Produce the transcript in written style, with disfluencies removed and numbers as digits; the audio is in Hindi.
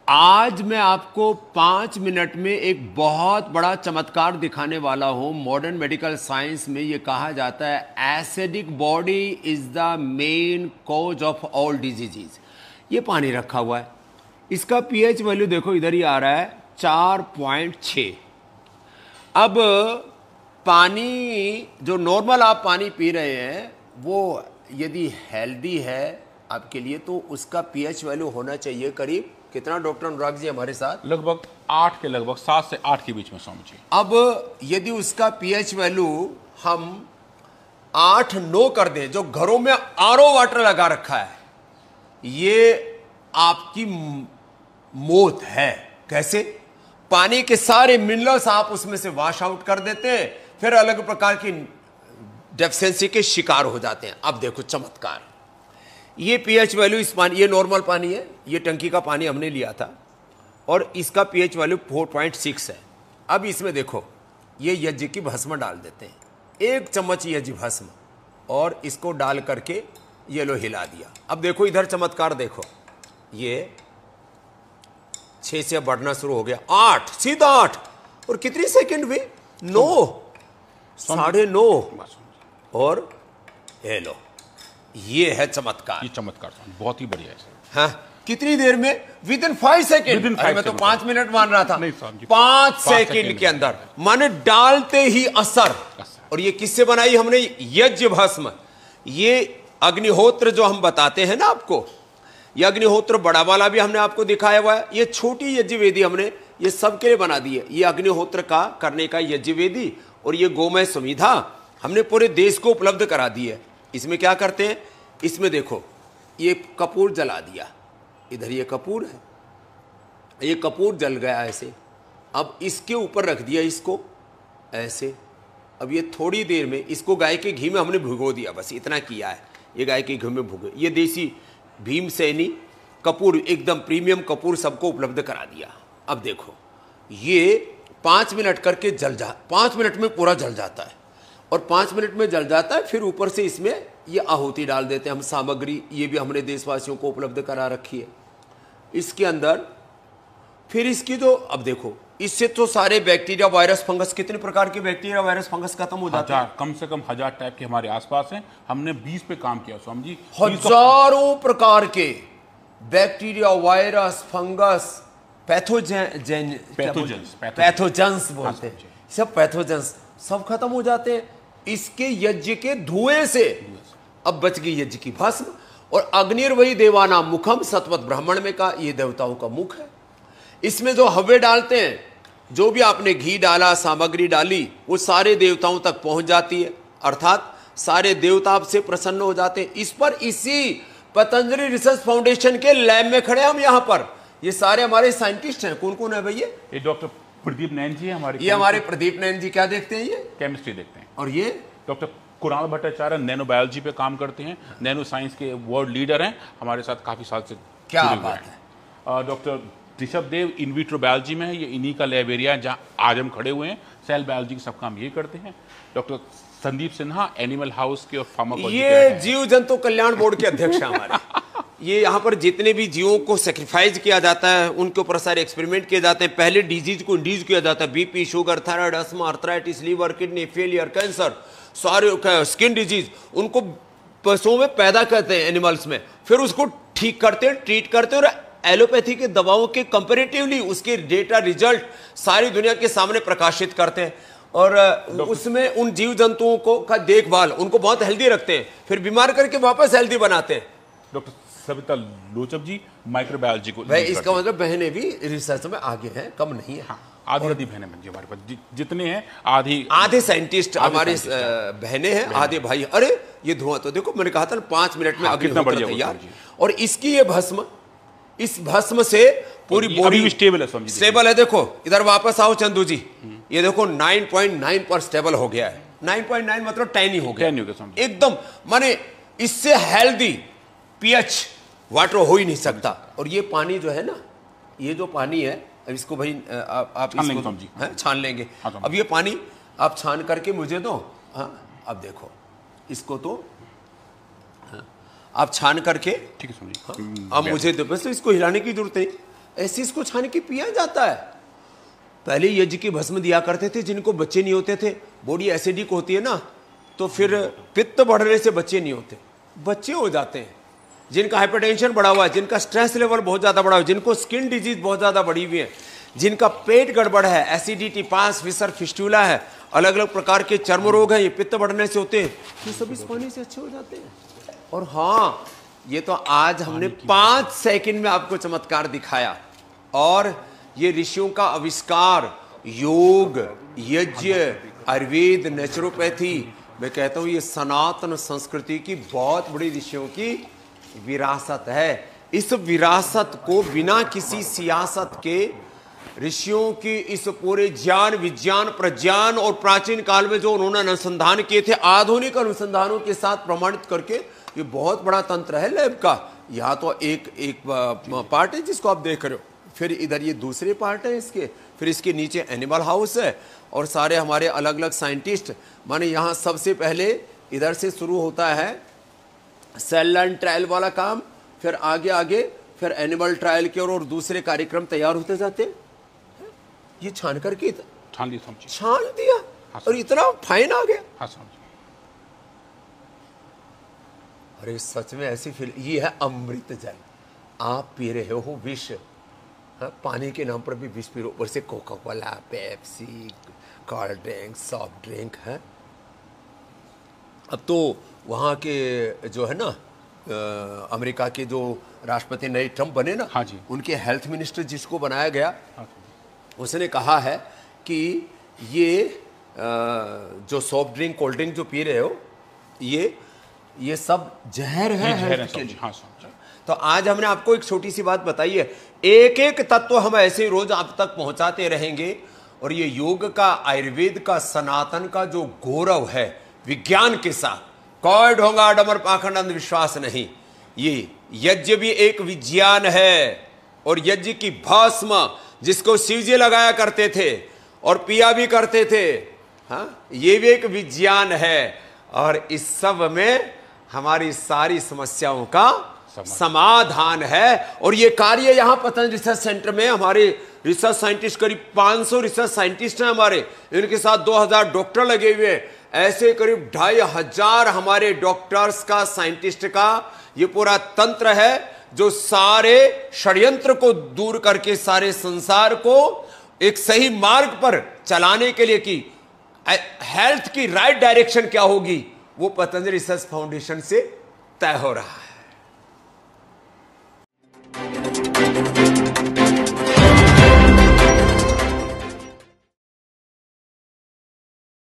आज मैं आपको 5 मिनट में एक बहुत बड़ा चमत्कार दिखाने वाला हूं। मॉडर्न मेडिकल साइंस में यह कहा जाता है acidic body is the main cause of all diseases. ये पानी रखा हुआ है, इसका पीएच वैल्यू देखो इधर ही आ रहा है 4.6। अब पानी जो नॉर्मल आप पानी पी रहे हैं वो यदि हेल्दी है आपके लिए तो उसका पीएच वैल्यू होना चाहिए करीब कितना डॉक्टर अनुराग जी हमारे साथ? लगभग 8 के लगभग 7 से 8 के बीच में स्वामी जी। अब यदि उसका पीएच वैल्यू हम 8-9 कर दें, जो घरों में आरओ वाटर लगा रखा है, ये आपकी मौत है। कैसे? पानी के सारे मिनरल्स आप उसमें से वॉश आउट कर देते हैं, फिर अलग प्रकार की डेफिशिएंसी के शिकार हो जाते हैं। अब देखो चमत्कार, ये पीएच वैल्यू इस पानी, ये नॉर्मल पानी है, ये टंकी का पानी हमने लिया था और इसका पीएच वैल्यू 4.6 है। अब इसमें देखो ये यज्ञ की भस्म डाल देते हैं, 1 चम्मच यज्ञ भस्म, और इसको डाल करके ये लो हिला दिया। अब देखो इधर चमत्कार देखो, ये 6 से बढ़ना शुरू हो गया, 8, सीधा 8, और कितनी सेकंड हुई? 9, 9.5, और ये लो, ये है चमत्कार। ये चमत्कार बहुत ही बढ़िया है। हाँ, कितनी देर में? With in 5 second. मैं तो 5 मिनट मान रहा था। 5 सेकेंड के अंदर, माने डालते ही असर। और ये किससे बनाई हमने? यज्ञ भस्म। ये अग्निहोत्र जो हम बताते हैं ना आपको, ये अग्निहोत्र बड़ा वाला भी हमने आपको दिखाया हुआ है। ये छोटी यज्ञ वेदी हमने ये सबके लिए बना दी है। ये अग्निहोत्र का करने का यज्ञ वेदी और ये गोमय सुविधा हमने पूरे देश को उपलब्ध करा दी है। इसमें क्या करते हैं, इसमें देखो ये कपूर जला दिया, इधर ये कपूर है, ये कपूर जल गया ऐसे। अब इसके ऊपर रख दिया इसको ऐसे। अब ये थोड़ी देर में इसको गाय के घी में हमने भिगो दिया, बस इतना किया है। ये गाय के घी में भुगे, ये देसी भीमसेनी कपूर, एकदम प्रीमियम कपूर सबको उपलब्ध करा दिया। अब देखो ये 5 मिनट करके 5 मिनट में पूरा जल जाता है, और 5 मिनट में जल जाता है। फिर ऊपर से इसमें ये आहुति डाल देते हैं हम, सामग्री ये भी हमने देशवासियों को उपलब्ध करा रखी है इसके अंदर। फिर इसकी जो, अब देखो इससे तो सारे बैक्टीरिया वायरस फंगस, कितने प्रकार के बैक्टीरिया वायरस फंगस खत्म हो जाते हैं। कम से कम 1000 टाइप के हमारे आसपास हैं। हमने 20 पे काम किया स्वामी जी। हजारों प्रकार के बैक्टीरिया वायरस फंगस पैथोजेंस बोलते हैं, सब पैथोजेंस सब खत्म हो जाते हैं इसके यज्ञ के धुएं से। अब बच गई यज्ञ की भस्म। और अग्निर्वही देवाना मुखम, सतवत ब्राह्मण में का ये देवताओं का मुख है। इसमें जो हव्य डालते हैं, जो भी आपने घी डाला, सामग्री डाली, वो सारे देवताओं तक पहुंच जाती है, अर्थात सारे देवता आपसे प्रसन्न हो जाते हैं। इस पर इसी पतंजलि रिसर्च फाउंडेशन के लैब में खड़े हम यहाँ पर, ये सारे हमारे साइंटिस्ट हैं। कौन कौन है भैया? ये डॉक्टर प्रदीप नैन जी हमारे, ये हमारे प्रदीप नैन जी क्या देखते हैं? ये केमिस्ट्री देखते हैं। और ये doctor Kunal Bhattacharya nano biology पे काम करते हैं, नैनो साइंस के वर्ल्ड लीडर हैं, हमारे साथ काफी साल से। क्या बात है। Doctor Rishabh Dev in vitro biology में है, ये इन्हीं का लैब एरिया है जहाँ आज हम खड़े हुए हैं। सेल बायोलॉजी के सब काम ये करते हैं। Doctor Sandeep Sinha animal house के और फार्माकोलॉजी, ये जीव जंतु कल्याण बोर्ड के अध्यक्ष हैं हमारे। ये यहाँ पर जितने भी जीवों को सेक्रीफाइस किया जाता है, उनके ऊपर सारे एक्सपेरिमेंट किए जाते हैं। पहले डिजीज को इंड्यूस किया जाता है, BP, sugar, thyroid, asthma, arthritis, liver, kidney failure, cancer, सारे स्किन डिजीज, उनको पशुओं में पैदा करते हैं, एनिमल्स में, फिर उसको ठीक करते हैं, ट्रीट करते हैं, और एलोपैथी के दवाओं के कंपेरेटिवली उसके डेटा रिजल्ट सारी दुनिया के सामने प्रकाशित करते हैं। और उसमें उन जीव जंतुओं को का देखभाल, उनको बहुत हेल्दी रखते हैं, फिर बीमार करके वापस हेल्दी बनाते हैं। डॉक्टर सविता लोचब जी माइक्रोबायोलॉजी को भाई, इसका मतलब बहनें भी रिसर्च में आगे हैं, कम नहीं है। हाँ, आधी बहनें जी हमारे पास जितने हैं, आधे साइंटिस्ट हमारे बहनें हैं, आधे भाई। अरे ये धुआं तो देखो, मैंने कहा था 5 मिनट में अग्निहोत्र तैयार। और इसकी ये भस्म, इस भस्म से पूरी बॉडी स्टेबल है। देखो इधर वापस आओ चंदू जी, ये देखो 9.9 पर स्टेबल हो गया है। 9.9 मतलब 10 ही हो गया एकदम, माने इससे हेल्दी पीएच वाटर हो ही नहीं सकता। और ये पानी जो है ना, ये जो पानी है, अब इसको भाई आप इसको छान लेंगे। अब ये पानी आप छान करके मुझे दो। हाँ, अब देखो इसको तो आप छान करके, ठीक है समझिए। हाँ, अब मुझे दो, बस तो इसको हिलाने की जरूरत नहीं, ऐसे इसको छान के पिया जाता है। पहले यज्ञ की भस्म दिया करते थे जिनको बच्चे नहीं होते थे, बॉडी एसिडिक होती है ना, तो फिर पित्त बढ़ने से बच्चे नहीं होते, बच्चे हो जाते हैं। जिनका हाइपरटेंशन बढ़ा हुआ है, जिनका स्ट्रेस लेवल बहुत ज्यादा बढ़ा हुआ है, जिनको स्किन डिजीज बहुत ज्यादा बढ़ी हुई है, जिनका पेट गड़बड़ है, एसिडिटी, पास, विसर, फिस्टूला है, अलग अलग प्रकार के चर्म रोग हैं, ये पित्त बढ़ने से होते हैं, ये सब इस पानी से अच्छे हो जाते हैं। और हाँ, ये तो आज हमने 5 सेकंड में आपको चमत्कार दिखाया। और ये ऋषियों का आविष्कार, योग, यज्ञ, आयुर्वेद, नेचुरोपैथी, मैं कहता हूं ये सनातन संस्कृति की बहुत बड़ी ऋषियों की विरासत है। इस विरासत को बिना किसी सियासत के ऋषियों की इस पूरे ज्ञान, विज्ञान, प्रज्ञान और प्राचीन काल में जो उन्होंने अनुसंधान किए थे, आधुनिक अनुसंधानों के साथ प्रमाणित करके, ये बहुत बड़ा तंत्र है लैब का। यहाँ तो एक पार्ट है जिसको आप देख रहे हो, फिर इधर ये दूसरे पार्ट है इसके, फिर इसके नीचे एनिमल हाउस है और सारे हमारे अलग अलग साइंटिस्ट। माने यहाँ सबसे पहले इधर से शुरू होता है सेल लाइन ट्रायल वाला काम, फिर आगे आगे फिर एनिमल ट्रायल के और दूसरे कार्यक्रम तैयार होते जाते। ये छान करके छान दिया और इतना फाइन आ गया। अरे सच में ऐसी फील, ये है अमृत जल, आप पी रहे हो विष। पानी के नाम पर भी विष पी रहे हो, ऊपर से Coca Cola, Pepsi, cold drink, soft drink है। अब तो वहाँ के जो है ना अमेरिका के जो राष्ट्रपति नए ट्रम्प बने ना, हाँ जी, उनके हेल्थ मिनिस्टर जिसको बनाया गया, उसने कहा है कि ये जो सॉफ्ट ड्रिंक, कोल्ड ड्रिंक जो पी रहे हो, ये सब जहर है हेल्थ के लिए। हाँ, तो आज हमने आपको एक छोटी सी बात बताई है, एक एक तत्व हम ऐसे रोज आप तक पहुंचाते रहेंगे। और ये योग का, आयुर्वेद का, सनातन का जो गौरव है, विज्ञान के साथ, कोई ढोंगा डमर पाखंड अंधविश्वास नहीं। ये यज्ञ भी एक विज्ञान है, और यज्ञ की भस्म जिसको शिवजी लगाया करते थे और पिया भी करते थे, हाँ, ये भी एक विज्ञान है। और इस सब में हमारी सारी समस्याओं का समाधान है। और ये कार्य यहाँ पतंजलि रिसर्च सेंटर में हमारे रिसर्च साइंटिस्ट, करीब 500 रिसर्च साइंटिस्ट हैं हमारे, इनके साथ 2000 डॉक्टर लगे हुए हैं। ऐसे करीब 2500 हमारे डॉक्टर्स का, साइंटिस्ट का ये पूरा तंत्र है जो सारे षड्यंत्र को दूर करके सारे संसार को एक सही मार्ग पर चलाने के लिए, कि हेल्थ की राइट डायरेक्शन क्या होगी, वो पतंजलि रिसर्च फाउंडेशन से तय हो रहा है।